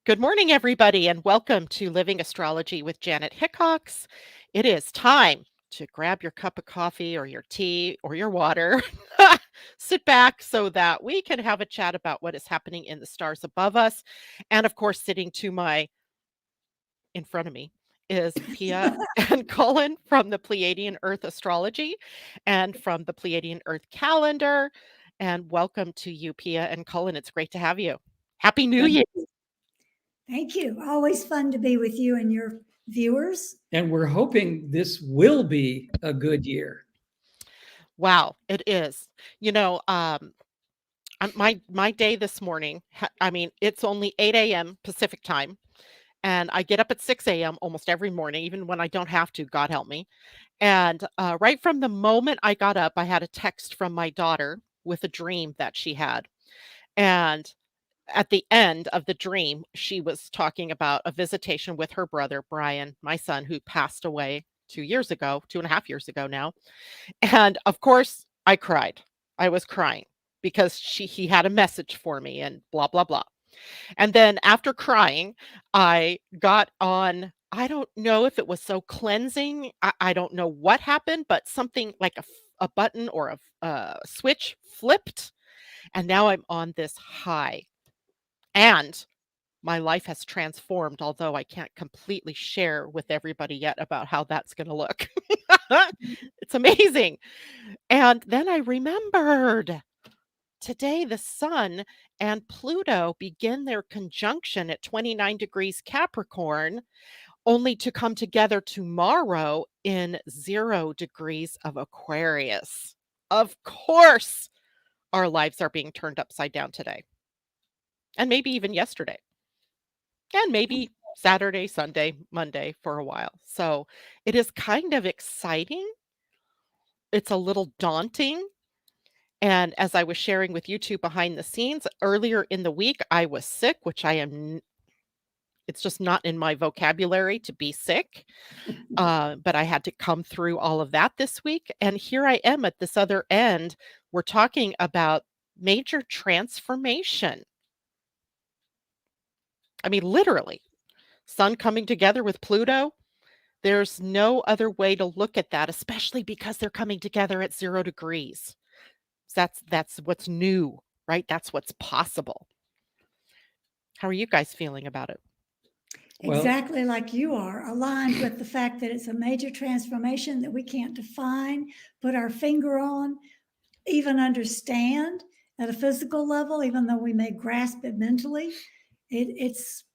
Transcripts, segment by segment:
Good morning, everybody, and welcome to Living Astrology with Janet Hickox. It is time to grab your cup of coffee or your tea or your water, sit back so that we can have a chat about what is happening in the stars above us. And of course, sitting to my in front of me is Pia and Cullen from the Pleiadian-Earth Astrology and from the Pleiadian-Earth Calendar. And welcome to you, Pia and Cullen. It's great to have you. Happy New Year. Thank you. Always fun to be with you and your viewers. And we're hoping this will be a good year. Wow, it is. You know, my day this morning, it's only 8 a.m. Pacific time, and I get up at 6 a.m. almost every morning, even when I don't have to, God help me. And right from the moment I got up, I had a text from my daughter with a dream that she had. And at the end of the dream, she was talking about a visitation with her brother, Brian, my son, who passed away 2 years ago, 2.5 years ago now. And of course, I cried. I was crying because he had a message for me and blah, blah, blah. And then after crying, I got on, I don't know if it was so cleansing. I don't know what happened, but something like a button or a switch flipped. And now I'm on this high. And my life has transformed, although I can't completely share with everybody yet about how that's going to look. It's amazing. And then I remembered today the Sun and Pluto begin their conjunction at 29 degrees Capricorn, only to come together tomorrow in 0 degrees of Aquarius. Of course, our lives are being turned upside down today, and maybe even yesterday, and maybe Saturday, Sunday, Monday for a while. So it is kind of exciting. It's a little daunting. And as I was sharing with you two behind the scenes earlier in the week, I was sick, which it's just not in my vocabulary to be sick. But I had to come through all of that this week. And here I am at this other end. We're talking about major transformation. I mean, literally, Sun coming together with Pluto. There's no other way to look at that, especially because they're coming together at 0 degrees. That's what's new, right? That's what's possible. How are you guys feeling about it? Well- Exactly like you are, aligned with the fact that it's a major transformation that we can't define, put our finger on, even understand at a physical level, even though we may grasp it mentally. It's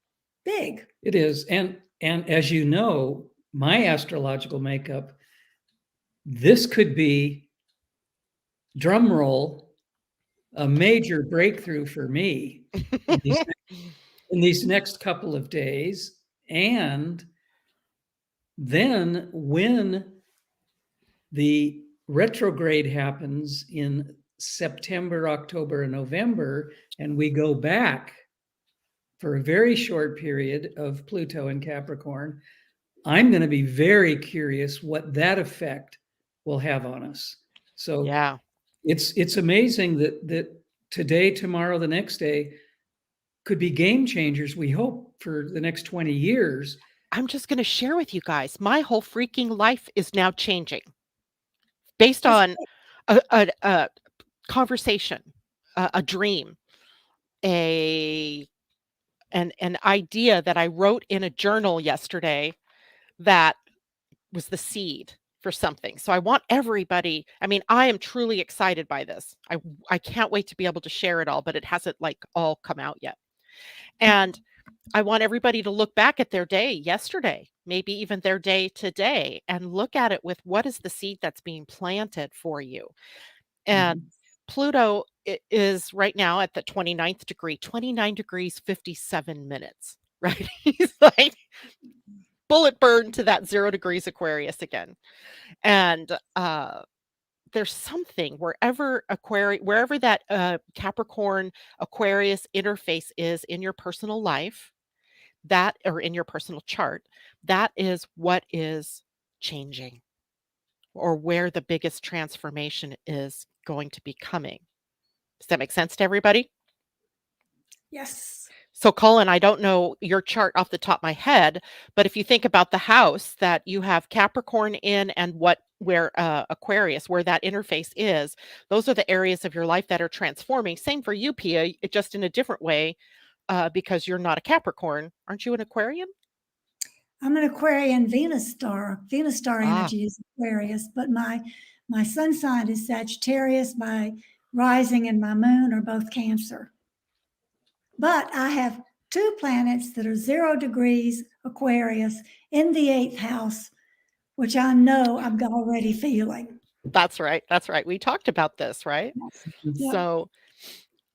big. It is. And as you know, my astrological makeup, this could be, drum roll, a major breakthrough for me in these next couple of days. And then when the retrograde happens in September, October, and November, and we go back for a very short period of Pluto in Capricorn, I'm going to be very curious what that effect will have on us. So Yeah. it's amazing that today, tomorrow, the next day could be game changers, we hope, for the next 20 years. I'm just going to share with you guys, my whole freaking life is now changing based on a conversation, a dream, an idea that I wrote in a journal yesterday that was the seed for something. So I want everybody, I mean, I am truly excited by this. I can't wait to be able to share it all, but it hasn't like all come out yet. And I want everybody to look back at their day yesterday, maybe even their day today, and look at it with what is the seed that's being planted for you. And Pluto is right now at the 29th degree, 29 degrees, 57 minutes, right? He's like bullet burn to that 0 degrees Aquarius again. And there's something wherever that Capricorn Aquarius interface is in your personal life, that or in your personal chart, that is what is changing, or where the biggest transformation is going to be coming. Does that make sense to everybody? Yes. So, Colin, I don't know your chart off the top of my head, but if you think about the house that you have Capricorn in and where Aquarius, where that interface is, those are the areas of your life that are transforming. Same for you, Pia, just in a different way, because you're not a Capricorn. Aren't you an Aquarian? I'm an Aquarian Venus star. Venus star Ah, energy is Aquarius, but my sun sign is Sagittarius. My rising and my moon are both Cancer. But I have two planets that are 0 degrees Aquarius in the 8th house, which I know I'm already feeling. that's right. That's right. We talked about this, right? Yep. So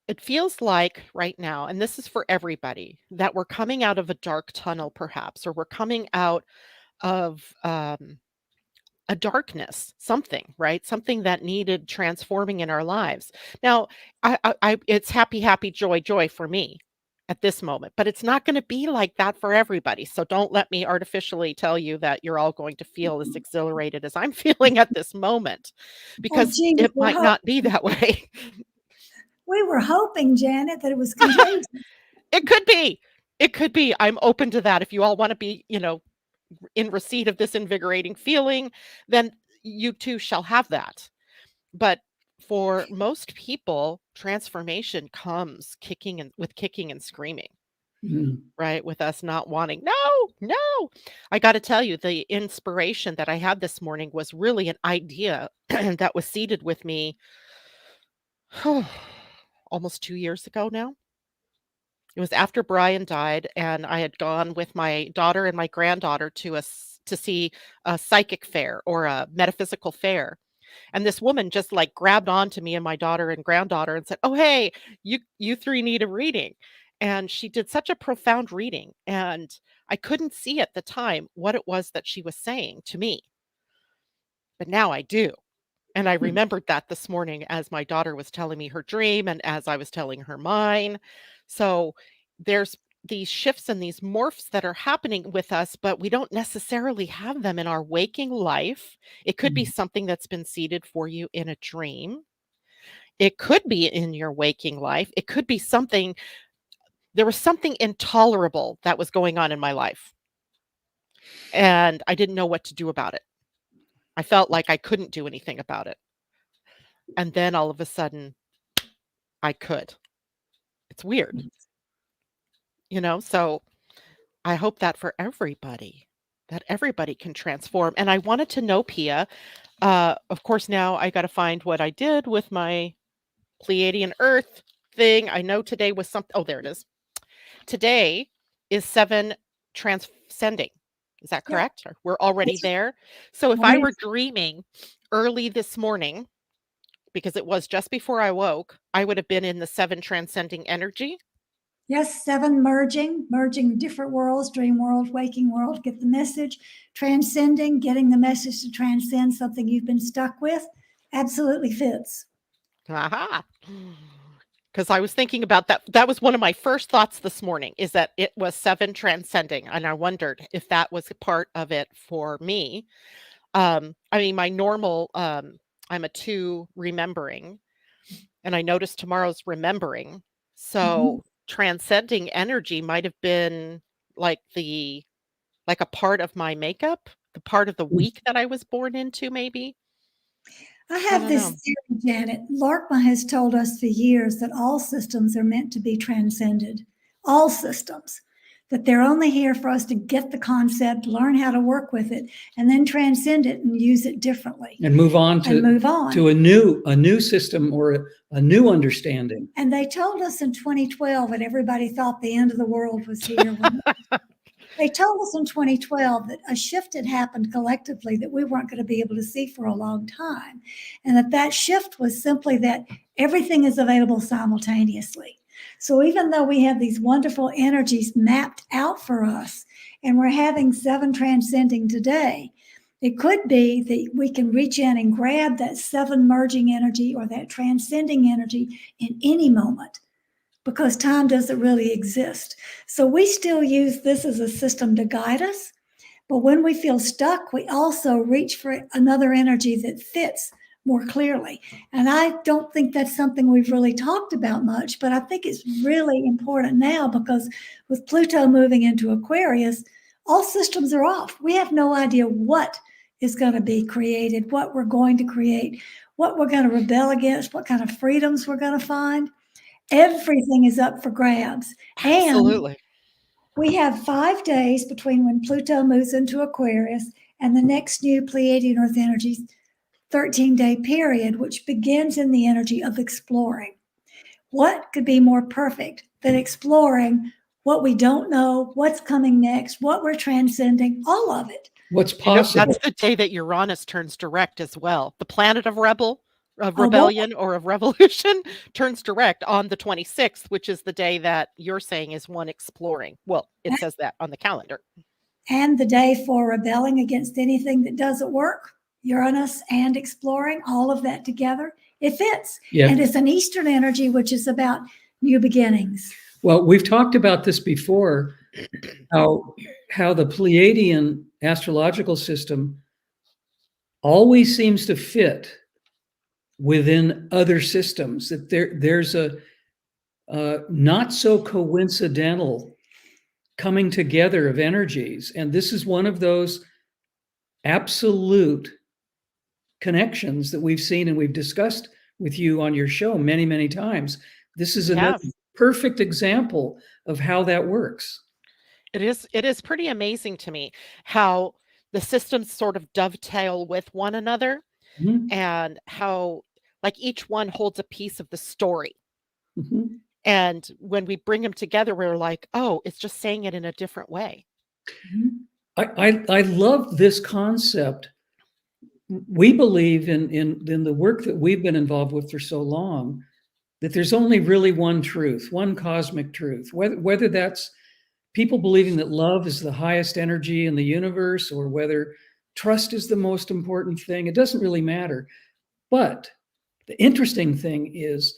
it feels like right now, and this is for everybody, that we're coming out of a dark tunnel, perhaps, or we're coming out of a darkness, something, right? Something that needed transforming in our lives. Now, it's happy, happy, joy, joy for me at this moment, but it's not going to be like that for everybody. So don't let me artificially tell you that you're all going to feel as exhilarated as I'm feeling at this moment, Oh, because geez, it might not be that way. we were hoping, Janet, that it was contagious. It could be. It could be. I'm open to that. If you all want to be, in receipt of this invigorating feeling, then you too shall have that. But for most people, transformation comes kicking and screaming, Mm. right? With us not wanting, no, no. I got to tell you, the inspiration that I had this morning was really an idea that was seeded with me almost 2 years ago now. It was after Brian died, and I had gone with my daughter and my granddaughter to see a psychic fair or a metaphysical fair. And this woman just like grabbed on to me and my daughter and granddaughter and said, "Oh, hey, you three need a reading." And she did such a profound reading. And I couldn't see at the time what it was that she was saying to me, but now I do. And I remembered that this morning as my daughter was telling me her dream and as I was telling her mine. So there's these shifts and these morphs that are happening with us, but we don't necessarily have them in our waking life. It could be Mm. something that's been seeded for you in a dream. It could be in your waking life. It could be something, there was something intolerable that was going on in my life, and I didn't know what to do about it. I felt like I couldn't do anything about it. And then all of a sudden, I could. It's weird, so I hope that for everybody, that everybody can transform. And I wanted to know, Pia, of course, now I got to find what I did with my Pleiadian Earth thing. I know today was something. Oh, there it is. Today is 7 transcending. Is that Yeah. correct? We're already there. So if I were dreaming early this morning, because it was just before I woke, I would have been in the 7 transcending energy. Yes, 7 merging different worlds, dream world, waking world, get the message, transcending, getting the message to transcend something you've been stuck with. Absolutely fits. Aha. Because I was thinking about that. That was one of my first thoughts this morning, is that it was 7 transcending. And I wondered if that was a part of it for me. I mean, my normal, I'm a 2 remembering, and I noticed tomorrow's remembering. Mhm. So transcending energy might have been like like a part of my makeup, the part of the week that I was born into, maybe. I I have don't this know. theory, Janet. Larkma has told us for years that all systems are meant to be transcended. All systems. That they're only here for us to get the concept, learn how to work with it, and then transcend it and use it differently. And move on And move on. to a new system or a new understanding. And they told us in 2012 that everybody thought the end of the world was here. They told us in 2012 that a shift had happened collectively that we weren't going to be able to see for a long time. And that shift was simply that everything is available simultaneously. So even though we have these wonderful energies mapped out for us, and we're having 7 transcending today, it could be that we can reach in and grab that 7 merging energy or that transcending energy in any moment, because time doesn't really exist. So we still use this as a system to guide us. But when we feel stuck, we also reach for another energy that fits more clearly. And I don't think that's something we've really talked about much, but I think it's really important now because with Pluto moving into Aquarius, all systems are off. We have no idea what is going to be created, what we're going to create, what we're going to rebel against, what kind of freedoms we're going to find. Everything is up for grabs. And Absolutely. we have 5 days between when Pluto moves into Aquarius and the next new Pleiadian Earth energy 13-day period, which begins in the energy of exploring. What could be more perfect than exploring what we don't know, what's coming next, what we're transcending, all of it. What's You know, possible? that's the day that Uranus turns direct as well. The planet of Oh, boy. rebellion or of revolution turns direct on the 26th, which is the day that you're saying is one exploring. Well, it says that on the calendar. And the day for rebelling against anything that doesn't work, Uranus and exploring, all of that together, it fits. Yeah. And it's an Eastern energy, which is about new beginnings. Well, we've talked about this before, how the Pleiadian astrological system always seems to fit within other systems, that there's a not so coincidental coming together of energies. And this is one of those absolute connections that we've seen and we've discussed with you on your show many, many times. This is another perfect example of how that works. It is pretty amazing to me how the systems sort of dovetail with one another Mhm. and how like each one holds a piece of the story. Mhm. And when we bring them together, we're like, oh, it's just saying it in a different way. I love this concept. We believe in the work that we've been involved with for so long, that there's only really one truth, one cosmic truth, whether that's people believing that love is the highest energy in the universe or whether trust is the most important thing. It doesn't really matter. But the interesting thing is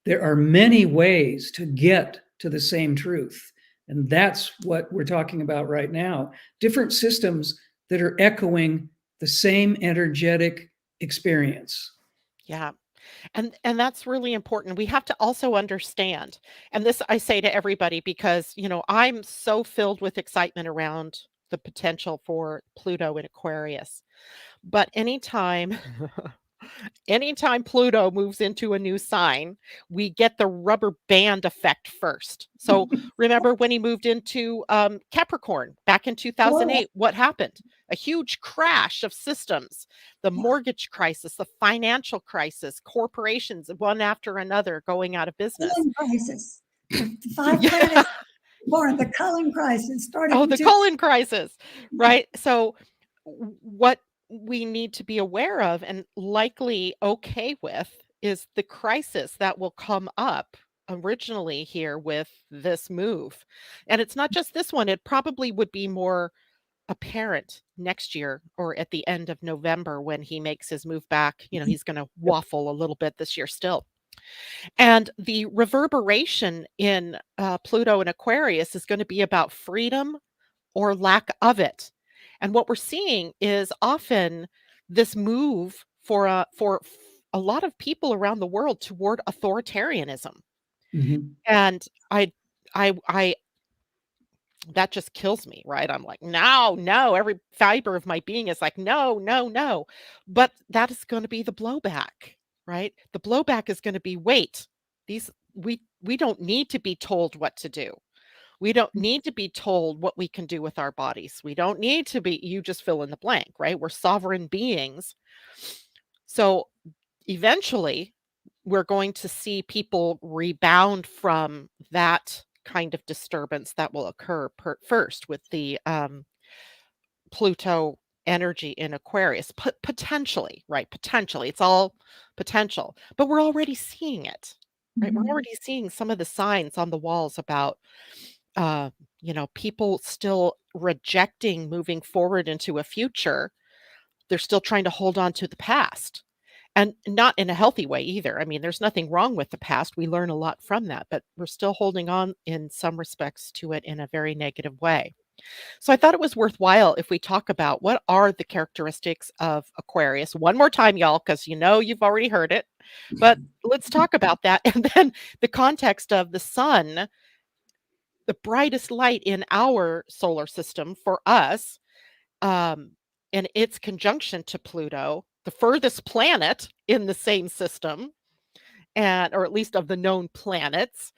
there are many ways to get to the same truth. And that's what we're talking about right now. Different systems that are echoing the same energetic experience. Yeah. And that's really important. We have to also understand, and this I say to everybody because, you know, I'm so filled with excitement around the potential for Pluto in Aquarius. But anytime Pluto moves into a new sign, we get the rubber band effect first. So remember when he moved into Capricorn back in 2008, what happened? A huge crash of systems, the mortgage crisis, the financial crisis, corporations, one after another going out of business. Cullen crisis. The 5 Yeah. planets born, the Cullen crisis started. Oh, the Cullen crisis, right? So what we need to be aware of and likely okay with is the crisis that will come up originally here with this move. And it's not just this one, it probably would be more apparent next year or at the end of November when he makes his move back. You know, he's going to waffle a little bit this year still. And the reverberation in Pluto and Aquarius is going to be about freedom or lack of it. And what we're seeing is often this move for a lot of people around the world toward authoritarianism. Mhm. And I that just kills me, right? I'm like, no, no, every fiber of my being is like, no, no, no. But that is going to be the blowback, right? The blowback is going to be, wait, these we don't need to be told what to do. We don't need to be told what we can do with our bodies. We don't need to be, you just fill in the blank, right? We're sovereign beings. So eventually, we're going to see people rebound from that kind of disturbance that will occur first with the Pluto energy in Aquarius, potentially, right? Potentially, it's all potential, but we're already seeing it, right? We're already seeing some of the signs on the walls about, you know, people still rejecting moving forward into a future. They're still trying to hold on to the past. And not in a healthy way either. I mean, there's nothing wrong with the past. We learn a lot from that, but we're still holding on in some respects to it in a very negative way. So I thought it was worthwhile if we talk about what are the characteristics of Aquarius one more time, y'all, because you know you've already heard it. But let's talk about that. And then the context of the sun, the brightest light in our solar system for us, um, and its conjunction to Pluto, the furthest planet in the same system, and or at least of the known planets.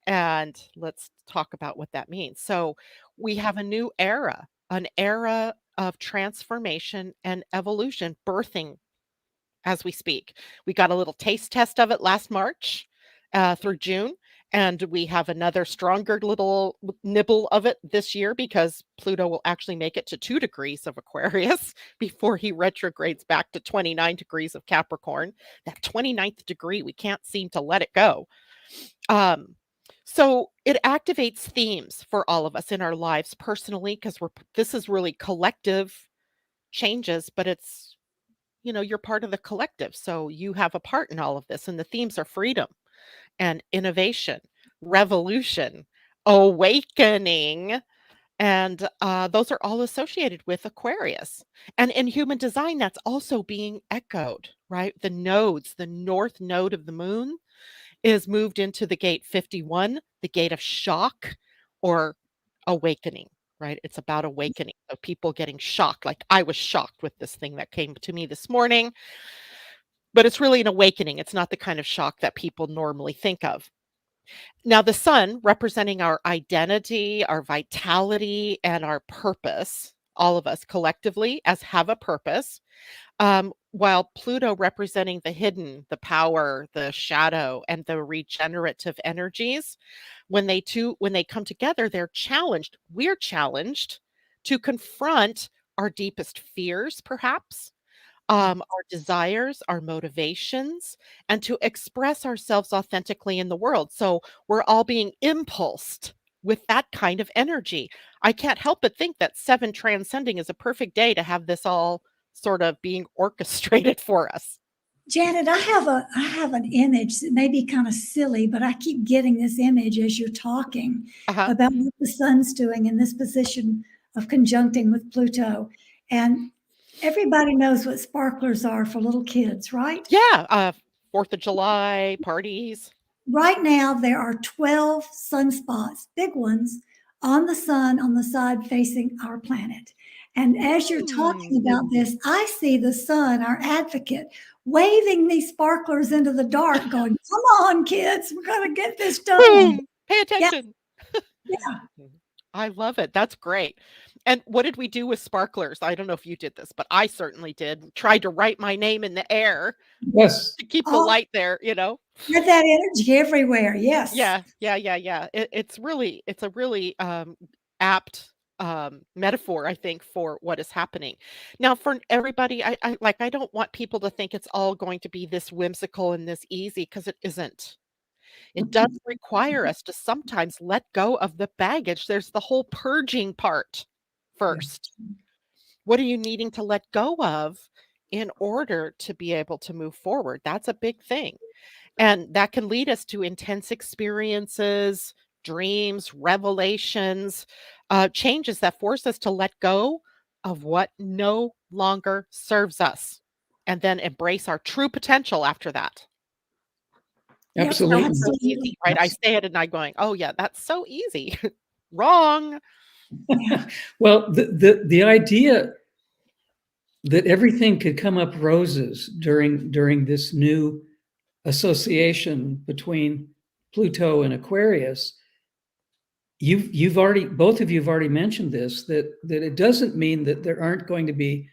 And let's talk about what that means. So we have a new era, an era of transformation and evolution birthing as we speak. We got a little taste test of it last March through June. And we have another stronger little nibble of it this year because Pluto will actually make it to 2 degrees of Aquarius before he retrogrades back to 29 degrees of Capricorn. That 29th degree, we can't seem to let it go. Um, so it activates themes for all of us in our lives personally because this is really collective changes, but it's you're part of the collective. So you have a part in all of this. And the themes are freedom and innovation, revolution, awakening. And those are all associated with Aquarius. And in human design, that's also being echoed, right? The nodes, the north node of the moon is moved into the gate 51, the gate of shock or awakening, right? It's about awakening. So people getting shocked. Like I was shocked with this thing that came to me this morning, but it's really an awakening. It's not the kind of shock that people normally think of. Now, the sun representing our identity, our vitality, and our purpose, all of us collectively as have a purpose, while Pluto representing the hidden, the power, the shadow, and the regenerative energies, when they come together, they're challenged. We're challenged to confront our deepest fears, perhaps, our desires, our motivations, and to express ourselves authentically in the world. So we're all being impulsed with that kind of energy. I can't help but think that 7 transcending is a perfect day to have this all sort of being orchestrated for us. Janet, I have an image that may be kind of silly, but I keep getting this image as you're talking Uh-huh. about what the sun's doing in this position of conjuncting with Pluto. And everybody knows what sparklers are for little kids, right? Yeah, 4th of July parties. Right now, there are 12 sunspots, big ones, on the sun on the side facing our planet. And as you're talking about this, I see the sun, our advocate, waving these sparklers into the dark, going, "Come on, kids, we're going to get this done." Boom! Pay Yeah, attention. yeah. I love it. That's great. And what did we do with sparklers? I don't know if you did this, but I certainly did. Tried to write my name in the air Yes. to keep the Oh, light there, you know? get that energy everywhere. Yes. Yeah. It's a really apt metaphor, I think, for what is happening. Now, for everybody, I don't want people to think it's all going to be this whimsical and this easy because it isn't. It does require us to sometimes let go of the baggage. There's the whole purging part Yeah. first. What are you needing to let go of in order to be able to move forward? That's a big thing. And that can lead us to intense experiences, dreams, revelations, changes that force us to let go of what no longer serves us and then embrace our true potential after that. Yep, Absolutely. Sounds so easy, right? I say it and I'm going, "Oh, yeah, that's so easy." Wrong. Well, the idea that everything could come up roses during this new association between Pluto and Aquarius, you've already, both of you have already mentioned this, that it doesn't mean that there aren't going to be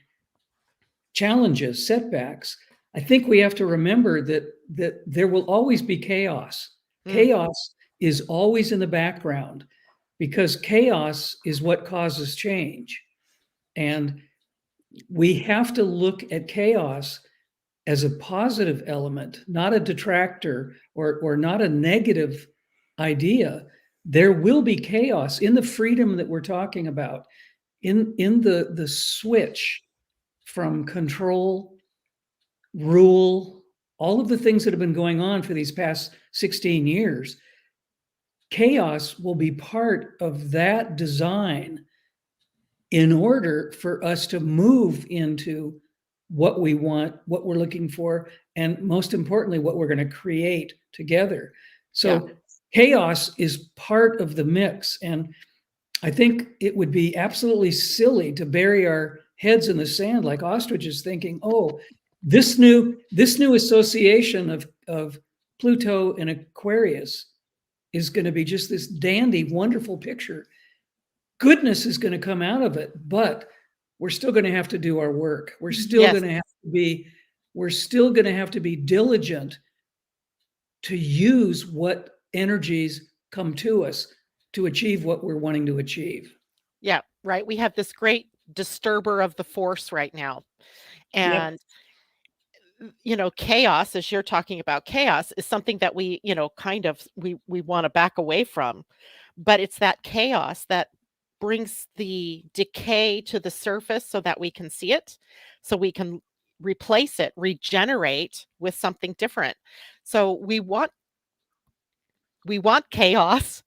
challenges, setbacks. I think we have to remember that there will always be chaos. Mm. Chaos is always in the background because chaos is what causes change. And we have to look at chaos as a positive element, not a detractor or not a negative idea. There will be chaos in the freedom that we're talking about, in the switch from control, rule, all of the things that have been going on for these past 16 years. Chaos will be part of that design in order for us to move into what we want, what we're looking for, and most importantly, what we're going to create together. So chaos is part of the mix. And I think it would be absolutely silly to bury our heads in the sand like ostriches thinking, oh, this new association of Pluto and Aquarius is going to be just this dandy, wonderful picture. Goodness is going to come out of it, but we're still going to have to do our work. We're still going to have to be, we're still going to have to be diligent to use what energies come to us to achieve what we're wanting to achieve. Yeah, right. We have this great disturber of the force right now. And chaos, as you're talking about, chaos is something that we, kind of we want to back away from. But it's that chaos that brings the decay to the surface so that we can see it, so we can replace it, regenerate with something different. So we want chaos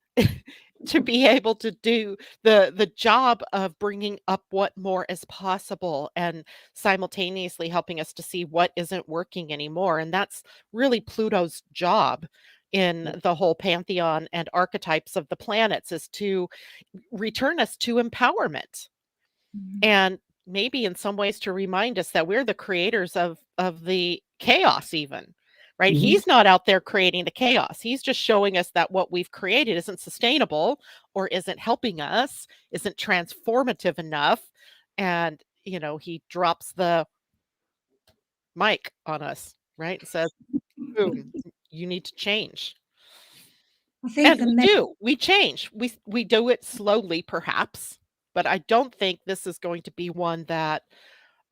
to be able to do the job of bringing up what more is possible and simultaneously helping us to see what isn't working anymore. And that's really Pluto's job in the whole pantheon and archetypes of the planets, is to return us to empowerment. And maybe in some ways to remind us that we're the creators of the chaos even, right? He's not out there creating the chaos. He's just showing us that what we've created isn't sustainable or isn't helping us, isn't transformative enough. And, he drops the mic on us, right? And says, boom, you need to change. I think And we change. We do it slowly, perhaps, but I don't think this is going to be one that,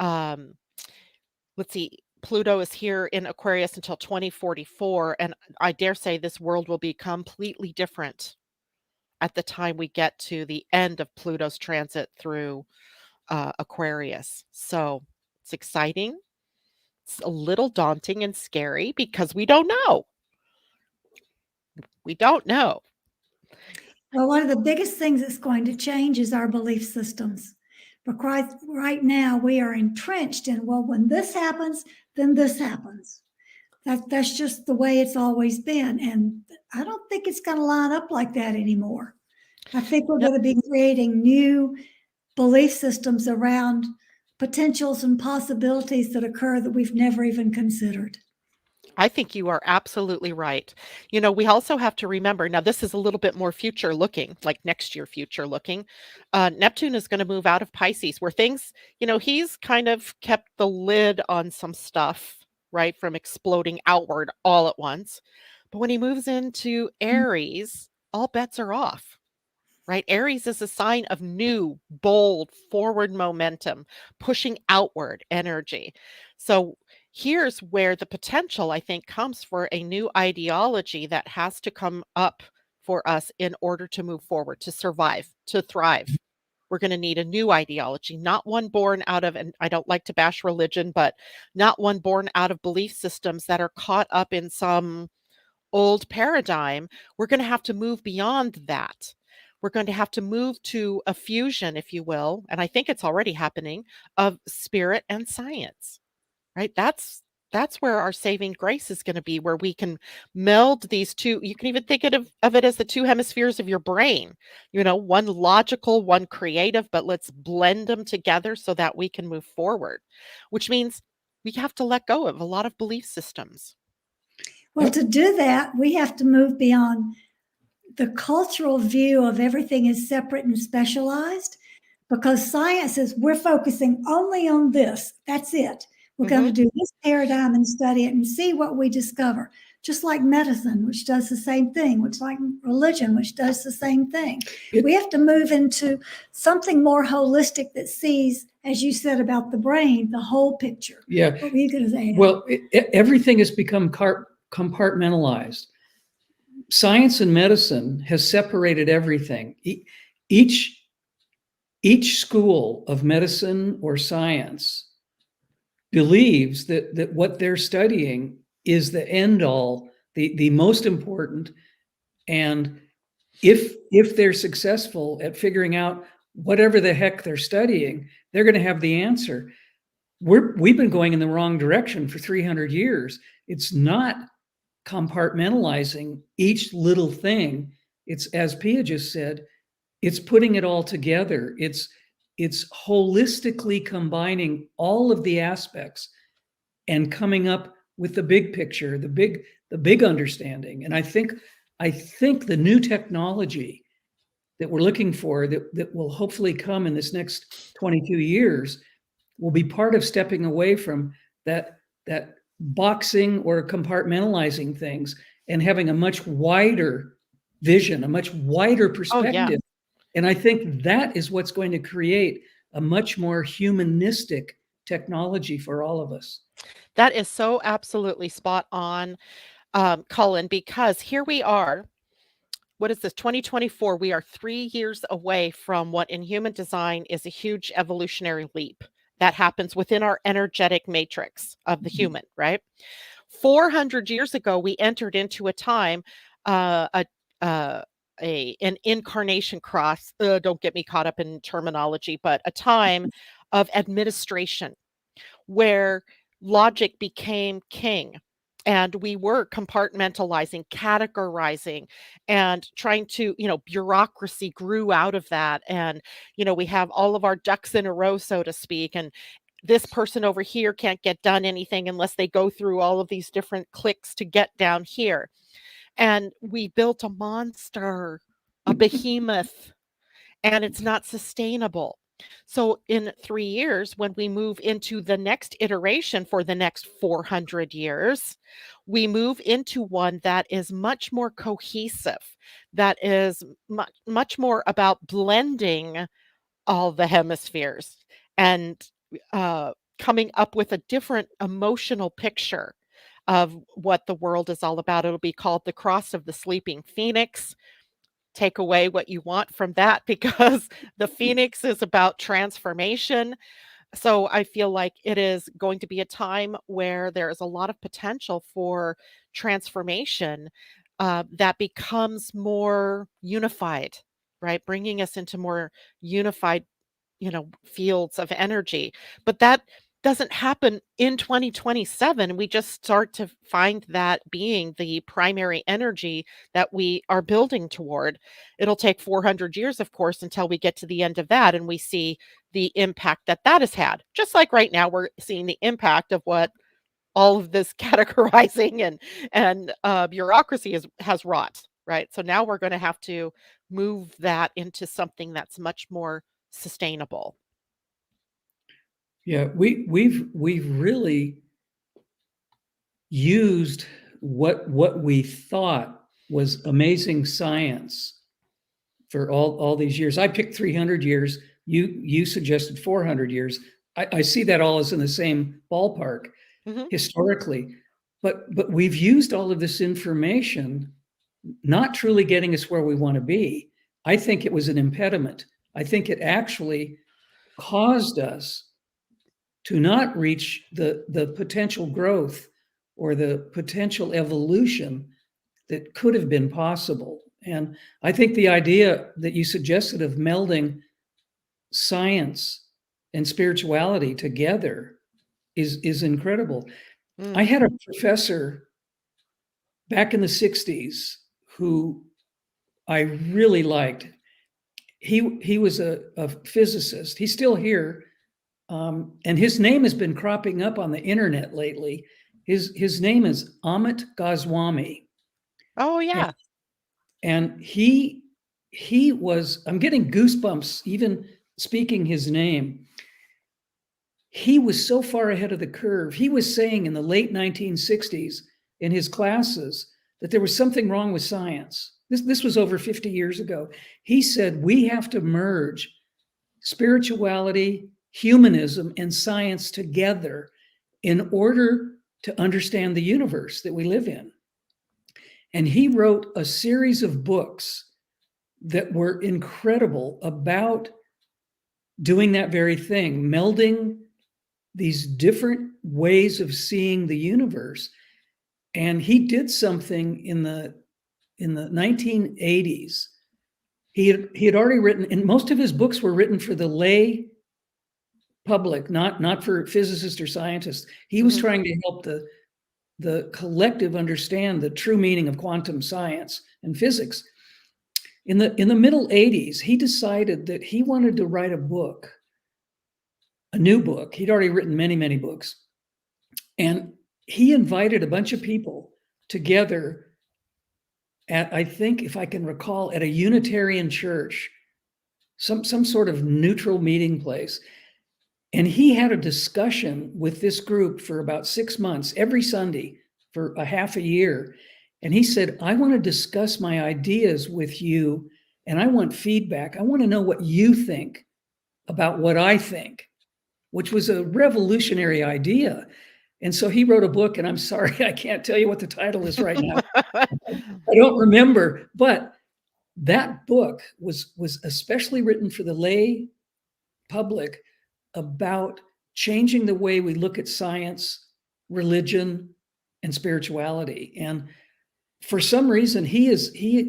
let's see, Pluto is here in Aquarius until 2044, and I dare say this world will be completely different at the time we get to the end of Pluto's transit through Aquarius. So it's exciting. It's a little daunting and scary because we don't know. We don't know. Well, one of the biggest things that's going to change is our belief systems. Because right now we are entrenched in, well, when this happens, then this happens. That's just the way it's always been. And I don't think it's going to line up like that anymore. I think we're going to be creating new belief systems around potentials and possibilities that occur that we've never even considered. I think you are absolutely right. We also have to remember, now this is a little bit more future looking, like next year future looking. Neptune is going to move out of Pisces, where things, he's kind of kept the lid on some stuff, right, from exploding outward all at once. But when he moves into Aries, all bets are off. Right? Aries is a sign of new, bold, forward momentum, pushing outward energy. So here's where the potential, I think, comes for a new ideology that has to come up for us in order to move forward, to survive, to thrive. We're going to need a new ideology, not one born out of, and I don't like to bash religion, but not one born out of belief systems that are caught up in some old paradigm. We're going to have to move beyond that. We're going to have to move to a fusion, if you will, and I think it's already happening, of spirit and science, right? That's where our saving grace is going to be, where we can meld these two. You can even think of it as the two hemispheres of your brain, one logical, one creative, but let's blend them together so that we can move forward, which means we have to let go of a lot of belief systems. Well, to do that, we have to move beyond the cultural view of everything is separate and specialized, because science is, we're focusing only on this. That's it. We're going to do this paradigm and study it and see what we discover. Just like medicine, which does the same thing, which like religion, which does the same thing. We have to move into something more holistic that sees, as you said about the brain, the whole picture. Yeah. What were you going to say? Well, everything has become compartmentalized. Science and medicine has separated everything. Each school of medicine or science believes that what they're studying is the end all, the most important. And if they're successful at figuring out whatever the heck they're studying, they're going to have the answer. We've been going in the wrong direction for 300 years. It's not compartmentalizing each little thing. It's, as Pia just said, it's putting it all together. It's holistically combining all of the aspects and coming up with the big picture, the big understanding. And I think the new technology that we're looking for, that will hopefully come in this next 22 years, will be part of stepping away from that boxing or compartmentalizing things and having a much wider vision, a much wider perspective. Oh, yeah. And I think that is what's going to create a much more humanistic technology for all of us. That is so absolutely spot on, Cullen, because here we are. What is this, 2024? We are 3 years away from what in human design is a huge evolutionary leap that happens within our energetic matrix of the human, right? 400 years ago, we entered into a time, an incarnation cross. Don't get me caught up in terminology, but a time of administration where logic became king. And we were compartmentalizing, categorizing, and trying to, bureaucracy grew out of that. And, we have all of our ducks in a row, so to speak. And this person over here can't get done anything unless they go through all of these different clicks to get down here. And we built a monster, a behemoth, and it's not sustainable. So in 3 years, when we move into the next iteration for the next 400 years, we move into one that is much more cohesive, that is much more about blending all the hemispheres and coming up with a different emotional picture of what the world is all about. It'll be called the Cross of the Sleeping Phoenix. Take away what you want from that because the Phoenix is about transformation. So I feel like it is going to be a time where there is a lot of potential for transformation that becomes more unified, right? Bringing us into more unified, fields of energy. But that doesn't happen in 2027. We just start to find that being the primary energy that we are building toward. It'll take 400 years, of course, until we get to the end of that and we see the impact that that has had. Just like right now, we're seeing the impact of what all of this categorizing and bureaucracy has wrought, right? So now we're going to have to move that into something that's much more sustainable. Yeah, we've really used what we thought was amazing science for all these years. I picked 300 years. You suggested 400 years. I see that all as in the same ballpark historically, but we've used all of this information, not truly getting us where we want to be. I think it was an impediment. I think it actually caused us to not reach the potential growth or the potential evolution that could have been possible. And I think the idea that you suggested of melding science and spirituality together is incredible. I had a professor back in the 60s who I really liked. He was a physicist. He's still here. And his name has been cropping up on the internet lately. His name is Amit Goswami. Oh, yeah. And he was, I'm getting goosebumps even speaking his name. He was so far ahead of the curve. He was saying in the late 1960s in his classes that there was something wrong with science. This was over 50 years ago. He said, we have to merge spirituality, humanism, and science together in order to understand the universe that we live in. And he wrote a series of books that were incredible about doing that very thing, melding these different ways of seeing the universe. And he did something in the 1980s. he had already written, and most of his books were written for the lay public, not for physicists or scientists. He was trying to help the collective understand the true meaning of quantum science and physics. In the middle 80s, he decided that he wanted to write a new book. He'd already written many, many books. And he invited a bunch of people together at, I think, if I can recall, at a Unitarian church, some sort of neutral meeting place. And he had a discussion with this group for about 6 months, every Sunday for a half a year. And he said, I want to discuss my ideas with you, and I want feedback. I want to know what you think about what I think, which was a revolutionary idea. And so he wrote a book, and I'm sorry, I can't tell you what the title is right now. I don't remember, but that book was especially written for the lay public about changing the way we look at science, religion, and spirituality. And for some reason, he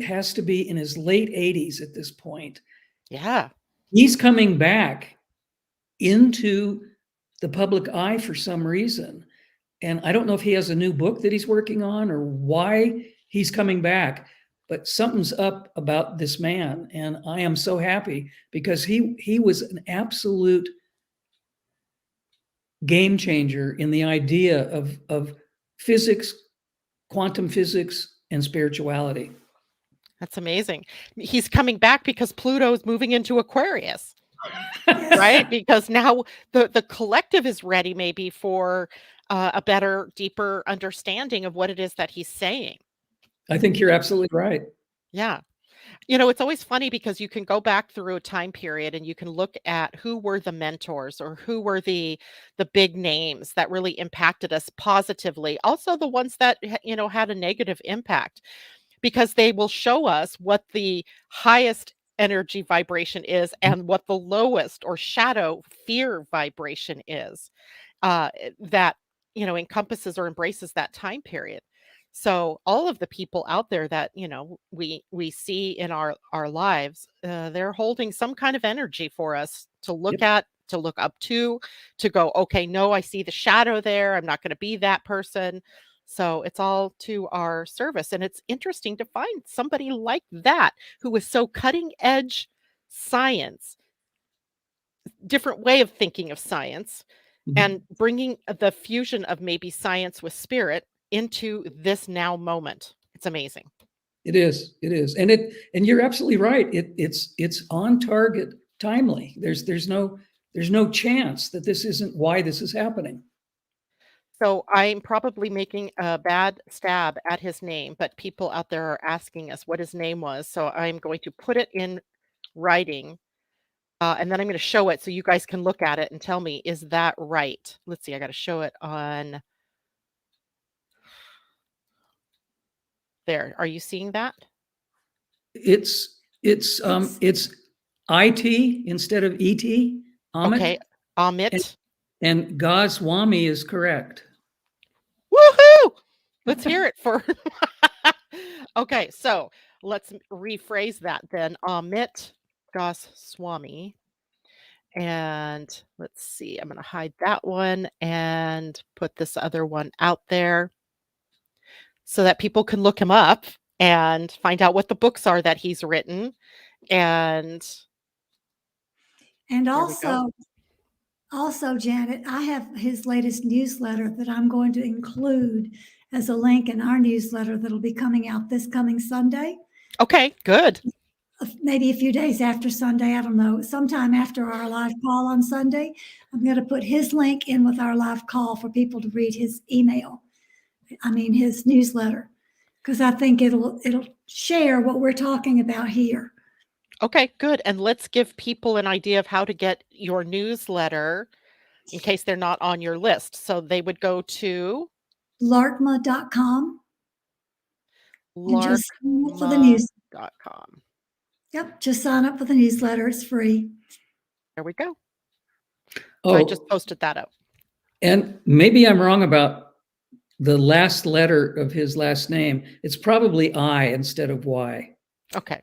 has to be in his late 80s at this point. Yeah. He's coming back into the public eye for some reason. And I don't know if he has a new book that he's working on or why he's coming back, but something's up about this man. And I am so happy because he was an absolute game changer in the idea of physics, quantum physics, and spirituality. That's amazing. He's coming back because Pluto is moving into Aquarius, right? Because now the collective is ready maybe for a better, deeper understanding of what it is that he's saying. I think you're absolutely right. Yeah. You know, it's always funny because you can go back through a time period and you can look at who were the mentors or who were the big names that really impacted us positively. Also the ones that had a negative impact, because they will show us what the highest energy vibration is and what the lowest or shadow fear vibration is, that encompasses or embraces that time period. So all of the people out there that we see in our lives, they're holding some kind of energy for us to look Yep. at, to look up to go, okay, no, I see the shadow there, I'm not going to be that person. So it's all to our service. And it's interesting to find somebody like that who is so cutting edge science, different way of thinking of science, and bringing the fusion of maybe science with spirit into this now moment. It's amazing. It is. And you're absolutely right. It's on target, timely. There's no chance that this isn't why this is happening. So I'm probably making a bad stab at his name, but people out there are asking us what his name was. So I'm going to put it in writing, and then I'm going to show it so you guys can look at it and tell me, is that right? Let's see, I got to show it on there. Are you seeing that? It's IT instead of ET. Amit. Okay, Amit. And Goswami is correct. Woohoo! Let's hear it for. Okay, so let's rephrase that then. Amit Goswami. And let's see, I'm going to hide that one and put this other one out there so that people can look him up and find out what the books are that he's written. And also, Janet, I have his latest newsletter that I'm going to include as a link in our newsletter that'll be coming out this coming Sunday. Okay, good. Maybe a few days after Sunday, I don't know, sometime after our live call on Sunday. I'm going to put his link in with our live call for people to read his his newsletter, because I think it'll share what we're talking about here. Okay, good. And let's give people an idea of how to get your newsletter in case they're not on your list. So they would go to larkma.com. larkma.com. Yep, just sign up for the newsletter. It's free. There we go. Oh, I just posted that up. And maybe I'm wrong about the last letter of his last name. It's probably I instead of Y. Okay.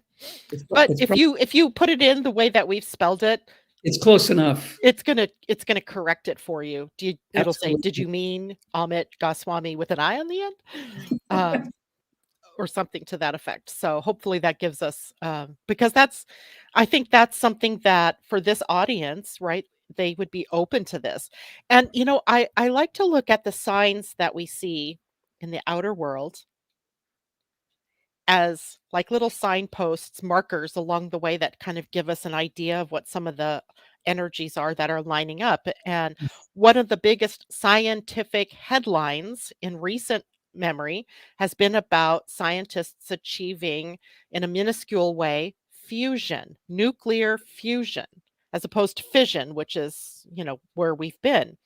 But It's if you put it in the way that we've spelled it, it's close enough. it's gonna correct it for you. It'll say, "Did Absolutely. you mean Amit Goswami with an I on the end?" Um, or something to that effect. So hopefully that gives us, because I think that's something that for this audience, right? They would be open to this. And I like to look at the signs that we see in the outer world as like little signposts, markers along the way that kind of give us an idea of what some of the energies are that are lining up. And one of the biggest scientific headlines in recent memory has been about scientists achieving, in a minuscule way, fusion, nuclear fusion, as opposed to fission, which is, where we've been.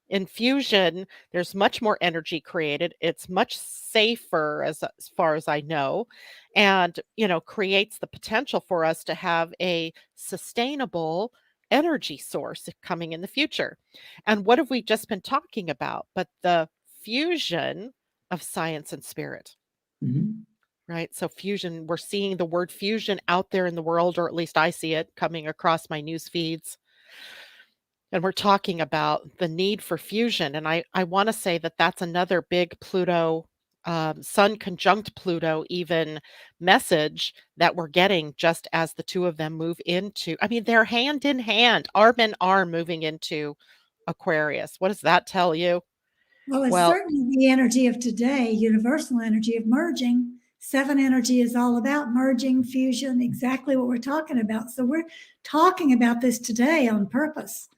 In fusion, there's much more energy created. It's much safer as far as I know, and, creates the potential for us to have a sustainable energy source coming in the future. And what have we just been talking about? But the fusion of science and spirit, Mhm. right? So fusion, we're seeing the word fusion out there in the world, or at least I see it coming across my news feeds. And we're talking about the need for fusion, and I wanna say that that's another big Pluto, Sun conjunct Pluto even message that we're getting just as the 2 of them move into, I mean, they're hand in hand, arm in arm moving into Aquarius. What does that tell you? Well, it's Well, certainly the energy of today, universal energy of merging. Seven energy is all about merging, fusion, exactly what we're talking about. So we're talking about this today on purpose.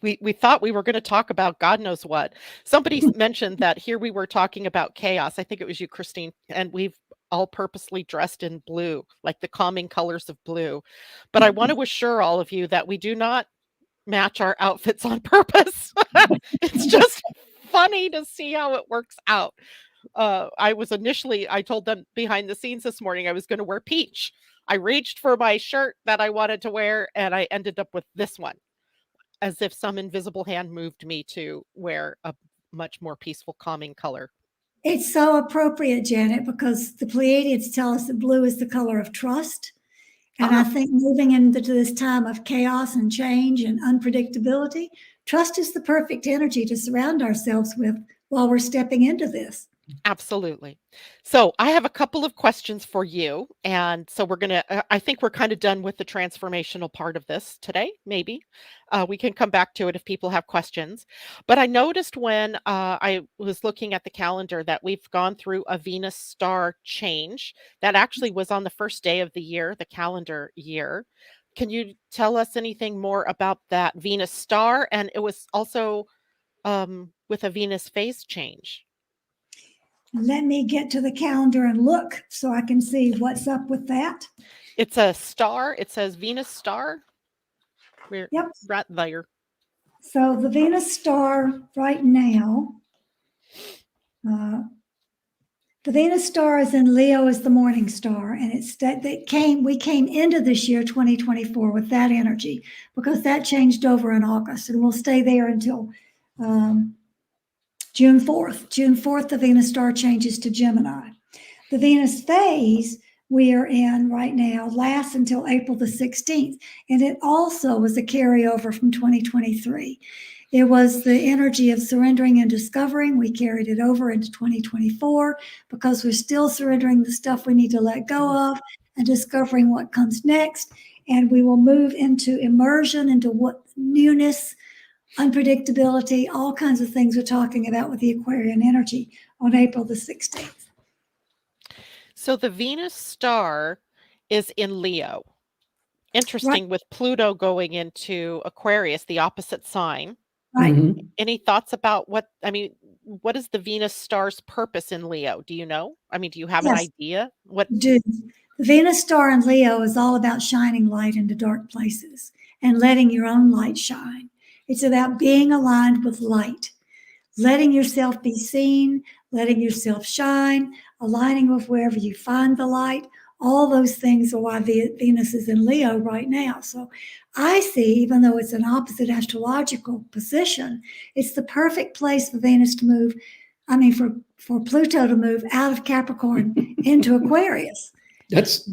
we thought we were gonna talk about God knows what. Somebody mentioned that here we were talking about chaos. I think it was you, Christine, and we've all purposely dressed in blue, like the calming colors of blue. But I want to assure all of you that we do not match our outfits on purpose. It's just funny to see how it works out. I told them behind the scenes this morning I was going to wear peach. I reached for my shirt that I wanted to wear, and I ended up with this one, as if some invisible hand moved me to wear a much more peaceful, calming color. It's so appropriate, Janet, because the Pleiadians tell us that blue is the color of trust. And I Ah, think moving into this time of chaos and change and unpredictability, trust is the perfect energy to surround ourselves with while we're stepping into this. absolutely. So I have a couple of questions for you. And so I think we're kind of done with the transformational part of this today, maybe. We can come back to it if people have questions. But I noticed when I was looking at the calendar that we've gone through a Venus star change that actually was on the first day of the year, the calendar year. Can you tell us anything more about that Venus star? And it was also with a Venus phase change. Let me get to the calendar and look so I can see what's up with that. It's a star. It says Venus star. We're Yep. right there. So the Venus star right now, uh, the Venus star is in Leo as the morning star, and we came into this year 2024 with that energy because that changed over in August, and we'll stay there until June 4th. June 4th, the Venus star changes to Gemini. The Venus phase we are in right now lasts until April the 16th, and it also was a carryover from 2023. It was the energy of surrendering and discovering. We carried it over into 2024 because we're still surrendering the stuff we need to let go of and discovering what comes next. And we will move into immersion, into what newness, unpredictability, all kinds of things we're talking about with the Aquarian energy on April the 16th. So the Venus star is in Leo. Right, Interesting with Pluto going into Aquarius, the opposite sign. right. Mhm. Any thoughts about what is the Venus star's purpose in Leo? Do you know? I mean, do you have an Yes, idea? What do. The Venus star in Leo is all about shining light into dark places and letting your own light shine. It's about being aligned with light, letting yourself be seen, letting yourself shine, aligning with wherever you find the light. All those things are why Venus is in Leo right now. So I see, even though it's an opposite astrological position, it's the perfect place for Venus to move. I mean, for Pluto to move out of Capricorn into Aquarius. That's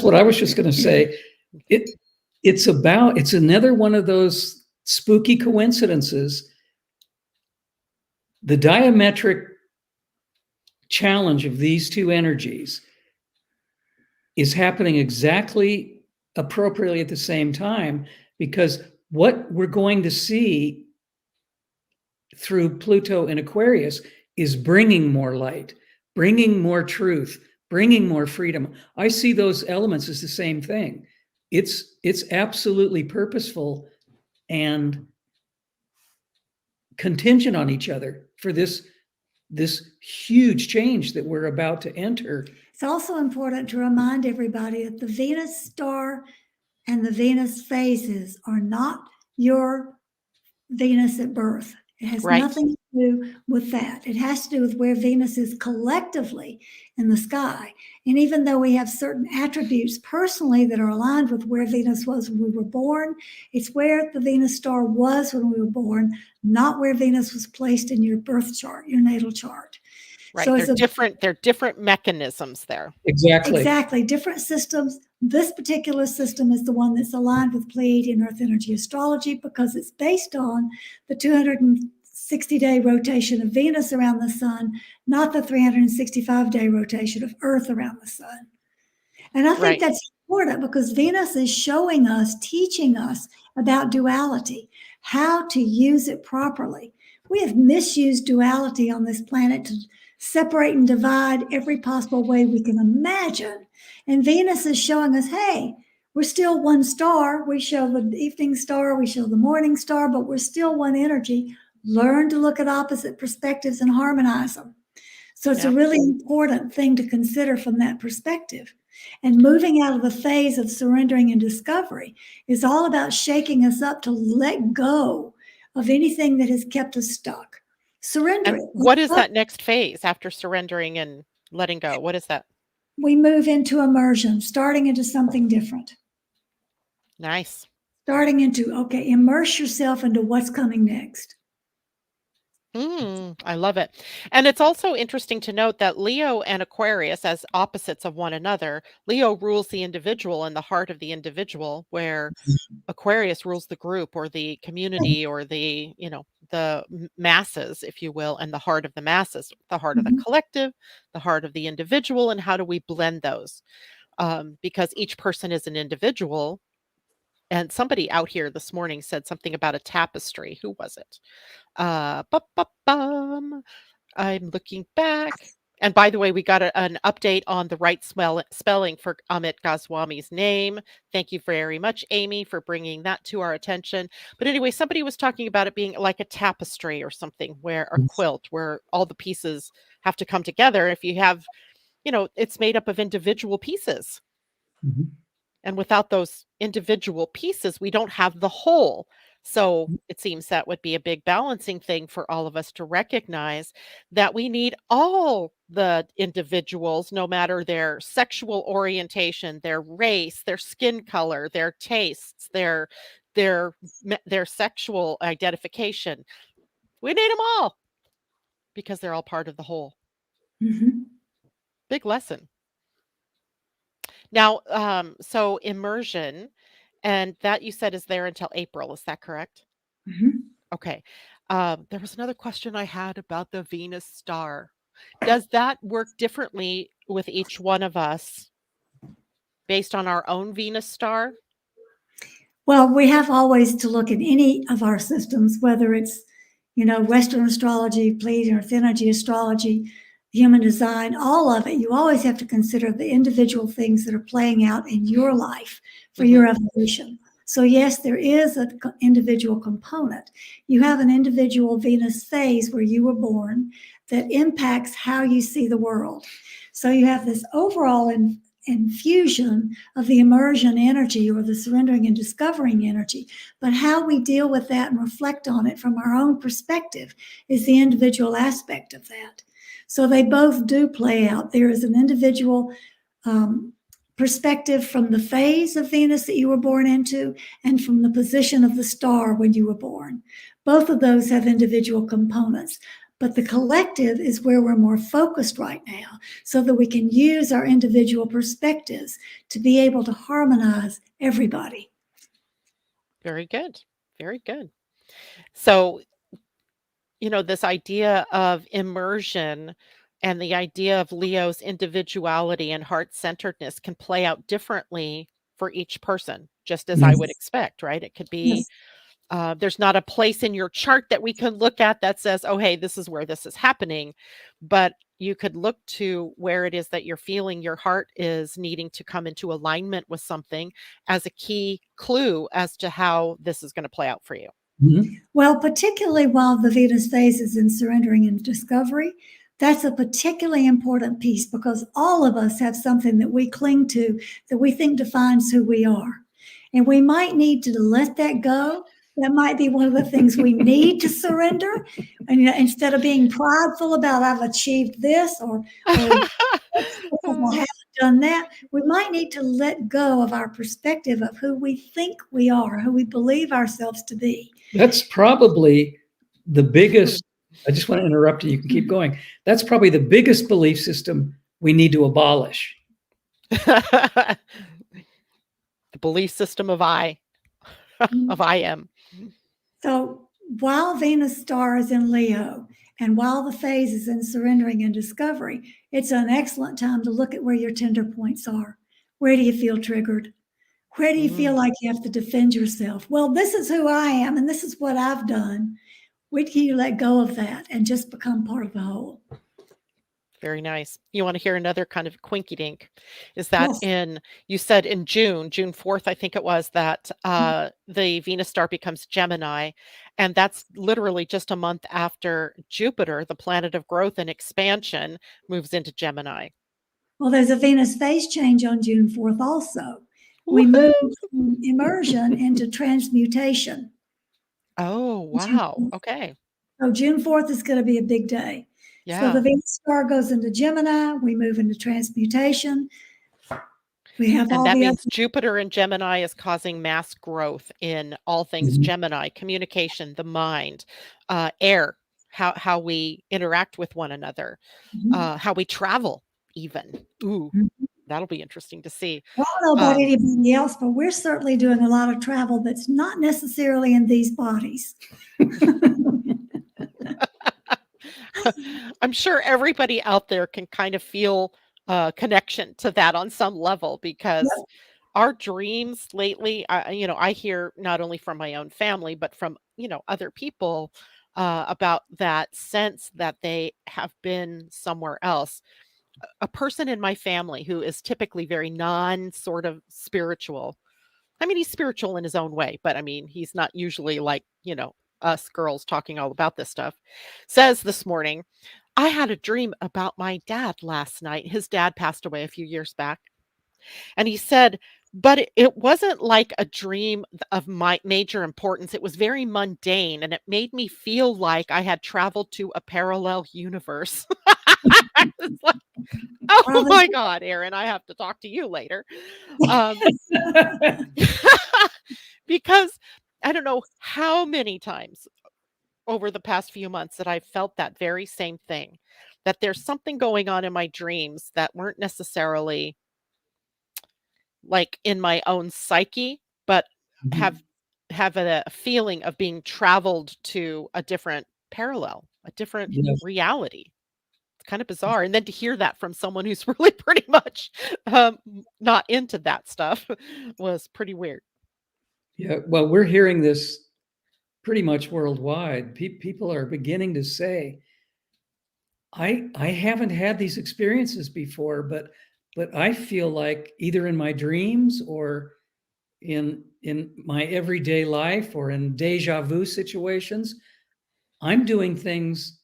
what I was just going to say. It's another one of those spooky coincidences. The diametric challenge of these two energies is happening exactly appropriately at the same time, because what we're going to see through Pluto and Aquarius is bringing more light, bringing more truth, bringing more freedom. I see those elements as the same thing. It's absolutely purposeful and contingent on each other for this huge change that we're about to enter. It's also important to remind everybody that the Venus star and the Venus phases are not your Venus at birth. It has Right. nothing to do with that. It has to do with where Venus is collectively in the sky. And even though we have certain attributes personally that are aligned with where Venus was when we were born, it's where the Venus star was when we were born, not where Venus was placed in your birth chart, your natal chart. Right. So They're different mechanisms there. Exactly. Different systems. This particular system is the one that's aligned with Pleiadian-Earth Energy Astrology because it's based on the 260-day rotation of Venus around the sun, not the 365-day rotation of Earth around the sun. And I think that's important because Venus is showing us, teaching us about duality, how to use it properly. We have misused duality on this planet to separate and divide every possible way we can imagine. And Venus is showing us, hey, we're still one star. We show the evening star, we show the morning star, but we're still one energy. Learn to look at opposite perspectives and harmonize them. So it's a really important thing to consider from that perspective. And moving out of the phase of surrendering and discovery is all about shaking us up to let go of anything that has kept us stuck. Surrender it. What is that next phase after surrendering and letting go? What is that? We move into immersion, starting into something different. Nice. Starting into, okay, immerse yourself into what's coming next. I love it. And it's also interesting to note that Leo and Aquarius, as opposites of one another, Leo rules the individual and the heart of the individual, where Aquarius rules the group or the community or the, the masses, if you will, and the heart of the masses, the heart of the collective, the heart of the individual, and how do we blend those? Because each person is an individual. And somebody out here this morning said something about a tapestry. Who was it? I'm looking back. And by the way, we got an update on the right spelling for Amit Goswami's name. Thank you very much, Amy, for bringing that to our attention. But anyway, somebody was talking about it being like a tapestry or something, where a quilt, where all the pieces have to come together. If you have, it's made up of individual pieces. And without those individual pieces, we don't have the whole. So it seems that would be a big balancing thing for all of us to recognize that we need all the individuals, no matter their sexual orientation, their race, their skin color, their tastes, their sexual identification. We need them all because they're all part of the whole. Big lesson. Now, so immersion, and that you said is there until April. Is that correct? Okay. There was another question I had about the Venus star. Does that work differently with each one of us based on our own Venus star? Well, we have always to look at any of our systems, whether it's, Western astrology, Pleiadian-Earth Energy Astrology, human design, all of it. You always have to consider the individual things that are playing out in your life for your evolution. So yes, there is an individual component. You have an individual Venus phase where you were born that impacts how you see the world. So you have this overall infusion of the immersion energy or the surrendering and discovering energy. But how we deal with that and reflect on it from our own perspective is the individual aspect of that. So they both do play out. There is an individual perspective from the phase of Venus that you were born into and from the position of the star when you were born. Both of those have individual components. But the collective is where we're more focused right now, so that we can use our individual perspectives to be able to harmonize everybody. Very good. Very good. So, this idea of immersion and the idea of Leo's individuality and heart-centeredness can play out differently for each person, just as I would Yes. expect, right? It could be, Yes. there's not a place in your chart that we can look at that says, oh, hey, this is where this is happening. But you could look to where it is that you're feeling your heart is needing to come into alignment with something as a key clue as to how this is going to play out for you. Mhm. Well, particularly while the Venus phase is in surrendering and discovery, that's a particularly important piece because all of us have something that we cling to that we think defines who we are. And we might need to let that go. That might be one of the things we need to surrender. And instead of being prideful about I've achieved this or because I haven't done that, we might need to let go of our perspective of who we think we are, who we believe ourselves to be. That's probably the biggest. I just want to interrupt you. You can keep going. That's probably the biggest belief system we need to abolish. The belief system of I am. So while Venus star is in Leo and while the phase is in surrendering and discovery, it's an excellent time to look at where your tender points are. Where do you feel triggered? Where do you feel like you have to defend yourself? Well, this is who I am and this is what I've done. When can you let go of that and just become part of the whole? Very nice. You want to hear another kind of quinky dink? Is that Yes. you said in June 4th, I think it was, that the Venus star becomes Gemini. And that's literally just a month after Jupiter, the planet of growth and expansion, moves into Gemini. Well, there's a Venus phase change on June 4th also. We move Woohoo! from immersion into transmutation. Oh, wow. Okay. So June 4th is going to be a big day. So the Yeah. Venus star goes into Gemini. We move into transmutation. We have And all that the other. means Jupiter in Gemini is causing mass growth in all things Mhm. Gemini, communication, the mind, air, how we interact with one another, how we travel even. Ooh, that'll be interesting to see. I don't know about Um, anybody else, but we're certainly doing a lot of travel that's not necessarily in these bodies. I'm sure everybody out there can kind of feel a connection to that on some level because Yep. our dreams lately, I hear not only from my own family, but from, other people about that sense that they have been somewhere else. A person in my family who is typically very non sort of spiritual. I mean, he's spiritual in his own way, but I mean, he's not usually like, us girls talking all about this stuff. Says this morning, I had a dream about my dad last night. His dad passed away a few years back. And he said, but it wasn't like a dream of my major importance. It was very mundane and it made me feel like I had traveled to a parallel universe. It's like, oh Well, my God, Aaron, I have to talk to you later. Um, because I don't know how many times over the past few months that I've felt that very same thing, that there's something going on in my dreams that weren't necessarily like in my own psyche, but Mhm. have have a feeling of being traveled to a different parallel, a different Yes. reality. It's kind of bizarre. And then to hear that from someone who's really pretty much not into that stuff was pretty weird. Yeah. Well, we're hearing this pretty much worldwide. People are beginning to say, I haven't had these experiences before, but I feel like either in my dreams or in my everyday life or in deja vu situations, I'm doing things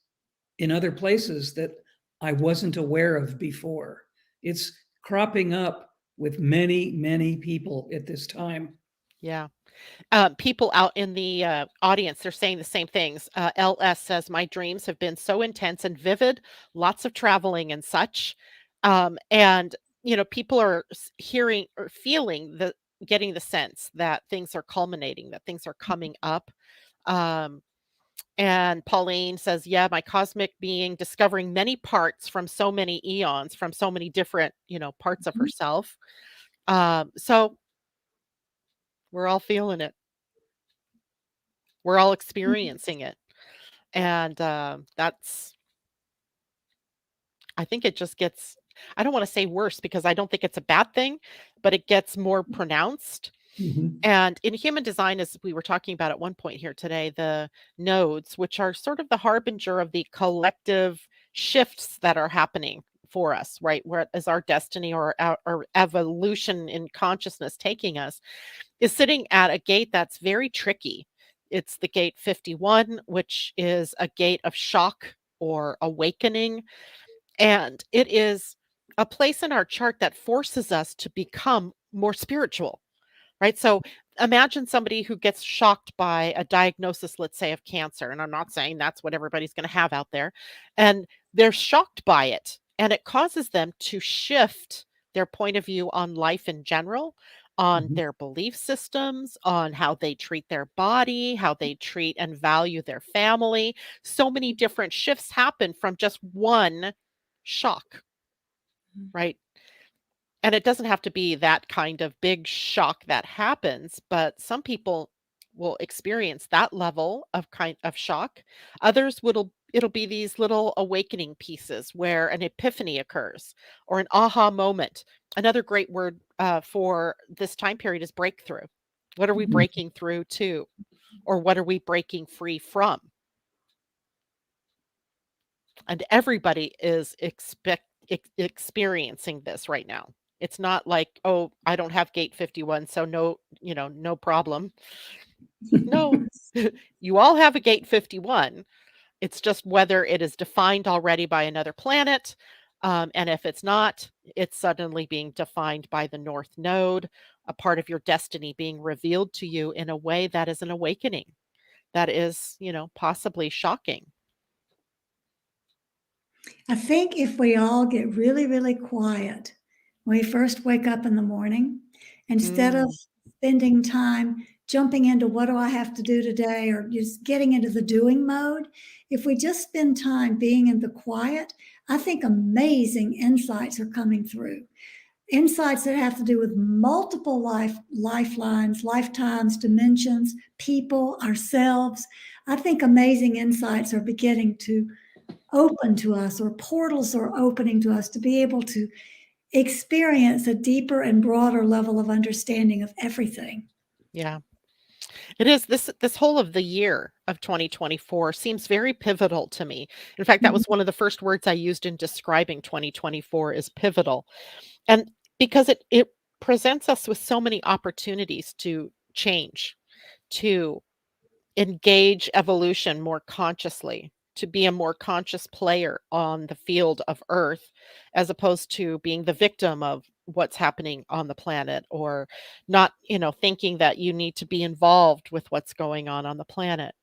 in other places that I wasn't aware of before. It's cropping up with many, many people at this time. Yeah. People out in the audience, they're saying the same things. LS says, my dreams have been so intense and vivid, lots of traveling and such. And, people are hearing or feeling getting the sense that things are culminating, that things are coming up. Um, And Pauline says, yeah, my cosmic being discovering many parts from so many eons, from so many different, parts of Mhm. herself. So we're all feeling it. We're all experiencing it. And I think it just gets, I don't want to say worse because I don't think it's a bad thing, but it gets more pronounced. Mhm. And in human design, as we were talking about at one point here today, the nodes, which are sort of the harbinger of the collective shifts that are happening for us, right? Where is our destiny or our evolution in consciousness taking us, is sitting at a gate that's very tricky. It's the gate 51, which is a gate of shock or awakening. And it is a place in our chart that forces us to become more spiritual, right? So imagine somebody who gets shocked by a diagnosis, let's say, of cancer. And I'm not saying that's what everybody's going to have out there. And they're shocked by it. And it causes them to shift their point of view on life in general, on Mhm. their belief systems, on how they treat their body, how they treat and value their family. So many different shifts happen from just one shock, right? And it doesn't have to be that kind of big shock that happens, but some people will experience that level of kind of shock. Others will it'll be these little awakening pieces where an epiphany occurs or an aha moment. Another great word for this time period is breakthrough. What are we Mhm. breaking through to? Or what are we breaking free from? And everybody is experiencing this right now. It's not like, "Oh, I don't have gate 51, so no, no problem." No. You all have a gate 51. It's just whether it is defined already by another planet, and if it's not, it's suddenly being defined by the North Node, a part of your destiny being revealed to you in a way that is an awakening, that is, possibly shocking. I think if we all get really, really quiet when we first wake up in the morning, instead of Mm, spending time jumping into what do I have to do today or just getting into the doing mode, if we just spend time being in the quiet, I think amazing insights are coming through. Insights that have to do with multiple lifelines, lifetimes, dimensions, people, ourselves. I think amazing insights are beginning to open to us, or portals are opening to us to be able to experience a deeper and broader level of understanding of everything. yeah. It is this whole of the year of 2024 seems very pivotal to me. In fact, that Mhm. was one of the first words I used in describing 2024 is pivotal. And because it presents us with so many opportunities to change, to engage evolution more consciously, to be a more conscious player on the field of Earth, as opposed to being the victim of what's happening on the planet or not, thinking that you need to be involved with what's going on the planet.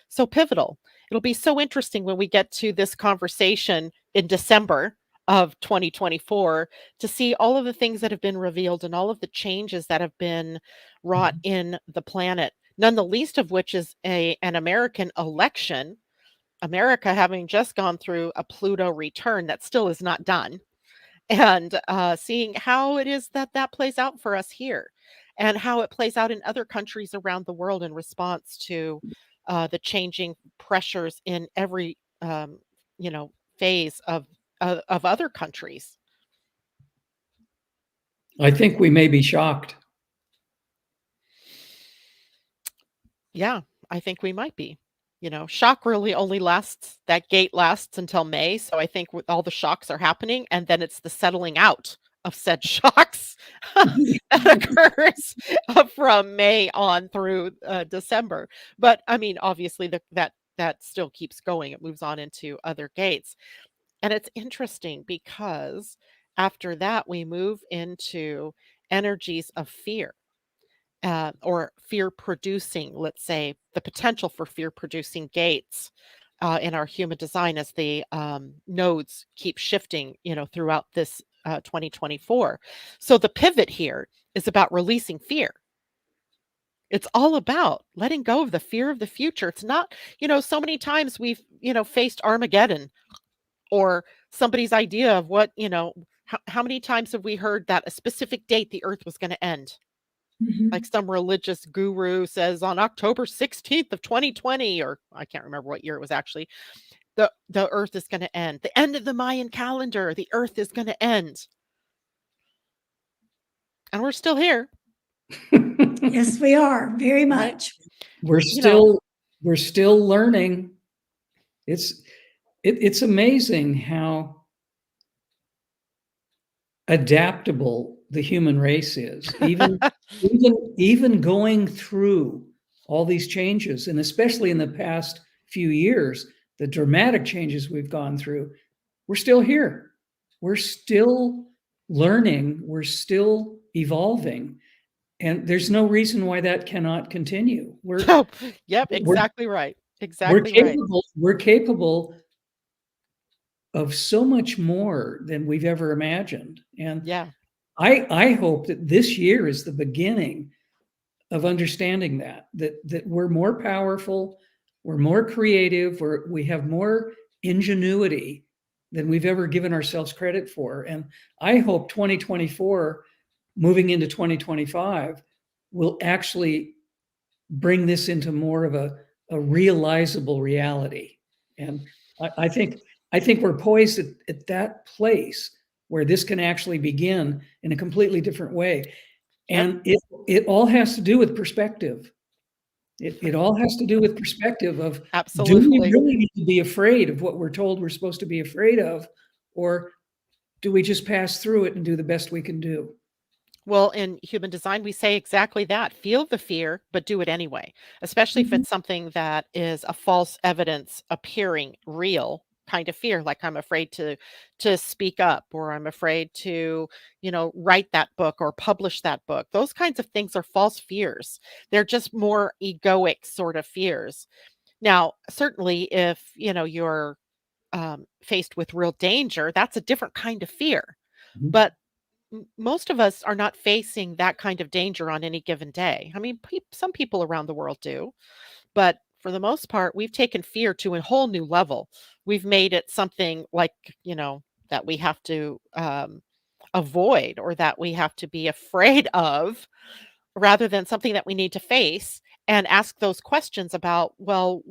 So pivotal. It'll be so interesting when we get to this conversation in December of 2024 to see all of the things that have been revealed and all of the changes that have been wrought Mhm. in the planet, none the least of which is an American election. America having just gone through a Pluto return that still is not done, and seeing how it is that that plays out for us here, and how it plays out in other countries around the world in response to the changing pressures in every phase of other countries. I think we may be shocked. Yeah, I think we might be. Shock really only lasts that gate lasts until May, so I think with all the shocks are happening, and then it's the settling out of said shocks that occurs from May on through December. But I mean, obviously, that still keeps going. It moves on into other gates, and it's interesting because after that we move into energies of fear or fear producing, let's say, the potential for fear producing gates in our human design as the nodes keep shifting, throughout this 2024. So the pivot here is about releasing fear. It's all about letting go of the fear of the future. It's not, so many times we've, faced Armageddon or somebody's idea of what, how many times have we heard that a specific date the earth was going to end? Like Mhm. some religious guru says on October 16th of 2020, or I can't remember what year it was actually, the earth is going to end. The end of the Mayan calendar, the earth is going to end. And we're still here, Yes, we are, very right? much. We're You know, still learning. It's amazing how adaptable the human race is, even going through all these changes, and especially in the past few years, the dramatic changes we've gone through. We're still here. We're still learning. We're still evolving, and there's no reason why that cannot continue. oh, yep, We're exactly right. we're Exactly right. capable. We're capable of so much more than we've ever imagined, and Yeah. I hope that this year is the beginning of understanding that we're more powerful, we're more creative, we have more ingenuity than we've ever given ourselves credit for. And I hope 2024, moving into 2025, will actually bring this into more of a realizable reality. And I think we're poised at that place where this can actually begin in a completely different way. Yep. And it all has to do with perspective. It all has to do with perspective of, do we Absolutely. really need to be afraid of what we're told we're supposed to be afraid of, or do we just pass through it and do the best we can do? Well, in human design, we say exactly that. Feel the fear, but do it anyway, especially if Mhm. it's something that is a false evidence appearing real kind of fear, like I'm afraid to speak up, or I'm afraid to, write that book or publish that book. Those kinds of things are false fears. They're just more egoic sort of fears. Now, certainly if, you're faced with real danger, that's a different kind of fear. Mhm. But most of us are not facing that kind of danger on any given day. I mean, some people around the world do, but for the most part, we've taken fear to a whole new level. We've made it something like, that we have to avoid or that we have to be afraid of rather than something that we need to face and ask those questions about, well,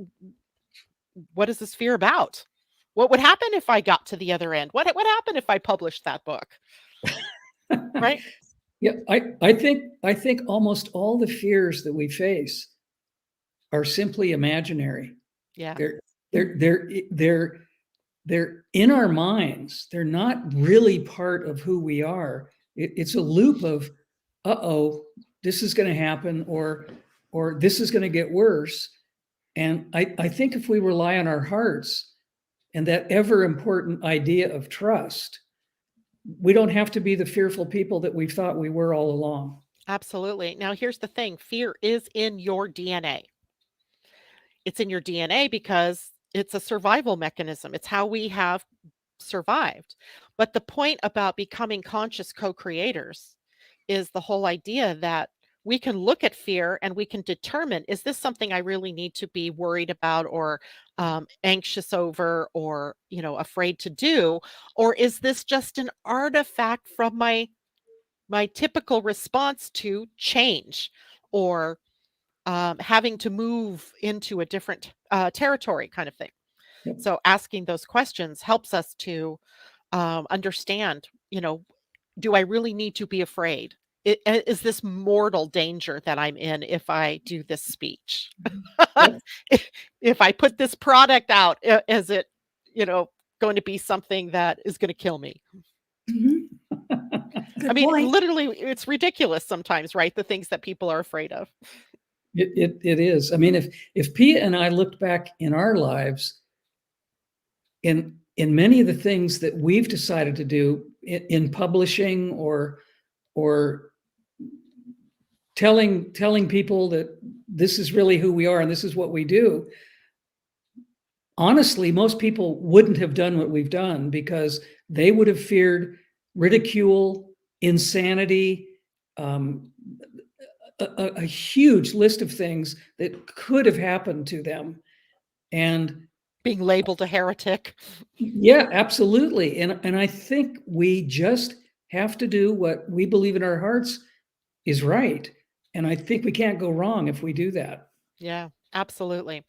what is this fear about? What would happen if I got to the other end? What happened if I published that book? Right? Yeah, I think almost all the fears that we face are simply imaginary. Yeah. They're they're they're they're they're in our minds. They're not really part of who we are. It's a loop of, uh-oh, this is going to happen, or this is going to get worse. And I think if we rely on our hearts and that ever important idea of trust, we don't have to be the fearful people that we thought we were all along. Absolutely. Now, here's the thing, fear is in your DNA. It's in your DNA because it's a survival mechanism. It's how we have survived. But the point about becoming conscious co creators is the whole idea that we can look at fear and we can determine, is this something I really need to be worried about or anxious over or, afraid to do? Or is this just an artifact from my typical response to change or having to move into a different territory kind of thing. Yep. So asking those questions helps us to understand, do I really need to be afraid? Is this mortal danger that I'm in if I do this speech? Yep. If I put this product out, is it, you know, going to be something that is going to kill me? Mhm. I Good mean, point. literally, it's ridiculous sometimes, right? The things that people are afraid of. It is. I mean, if Pia and I looked back in our lives, in many of the things that we've decided to do in publishing, or telling people that this is really who we are and this is what we do, honestly, most people wouldn't have done what we've done because they would have feared ridicule, insanity, um, a huge list of things that could have happened to them. And Being labeled a heretic. yeah, absolutely. And I think we just have to do what we believe in our hearts is right. And I think we can't go wrong if we do that. Yeah, absolutely.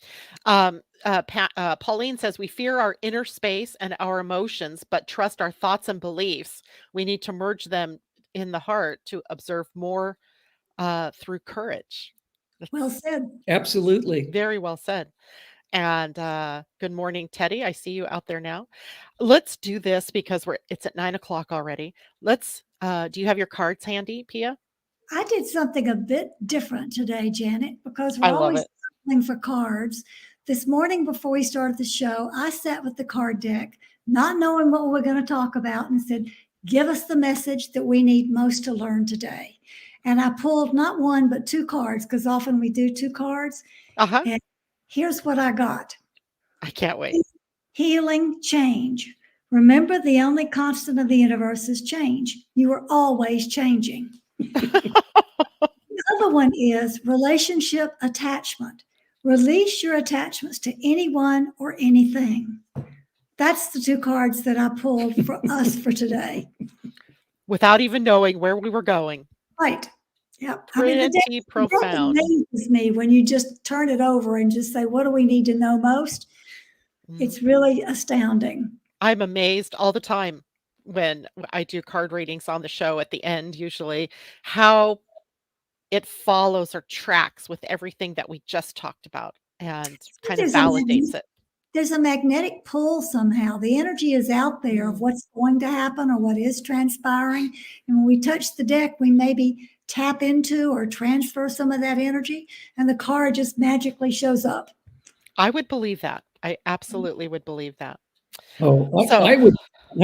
Pauline says, we fear our inner space and our emotions, but trust our thoughts and beliefs. We need to merge them in the heart to observe more through courage. Well That's said. Absolutely. very well said. And good morning, Teddy. I see you out there now. Let's do this because it's at 9 o'clock already. Do you have your cards handy, Pia? I did something a bit different today, Janet, because we're I love always it. looking for cards. This morning, before we started the show, I sat with the card deck, not knowing what we were going to talk about, and said, give us the message that we need most to learn today. And I pulled not one, but two cards, because often we do two cards. Uh-huh. And here's what I got. I can't wait. Healing change. Remember, the only constant of the universe is change. You are always changing. The other one is relationship attachment. Release your attachments to anyone or anything. That's the two cards that I pulled for us for today. Without even knowing where we were going. Right. Yep. Pretty the deck profound. amazes me when you just turn it over and just say, what do we need to know most? It's really astounding. I'm amazed all the time when I do card readings on the show at the end, usually, how it follows or tracks with everything that we just talked about and kind of validates it. There's a magnetic pull somehow. The energy is out there of what's going to happen or what is transpiring. And when we touch the deck, we maybe tap into or transfer some of that energy, and the card just magically shows up. I would believe that. I absolutely would believe that. Oh, So I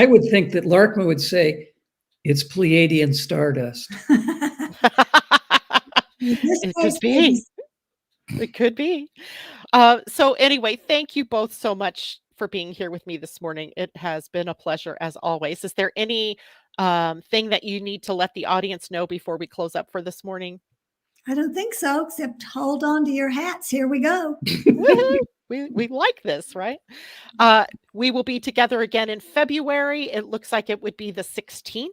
would think that Larkma would say it's Pleiadian stardust. it could be. It could be. So anyway, thank you both so much for being here with me this morning. It has been a pleasure as always. Is there any thing that you need to let the audience know before we close up for this morning? I don't think so, except hold on to your hats. Here we go. Woohoo! We like this, right? We will be together again in February. It looks like it would be the 16th.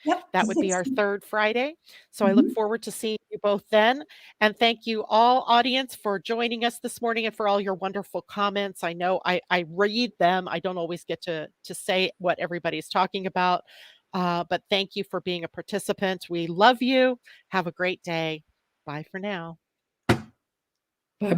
Yep. That would be our 16th. third Friday. So I look forward to seeing you both then. And thank you all, audience, for joining us this morning and for all your wonderful comments. I know I read them. I don't always get to say what everybody's talking about. But thank you for being a participant. We love you. Have a great day. Bye for now.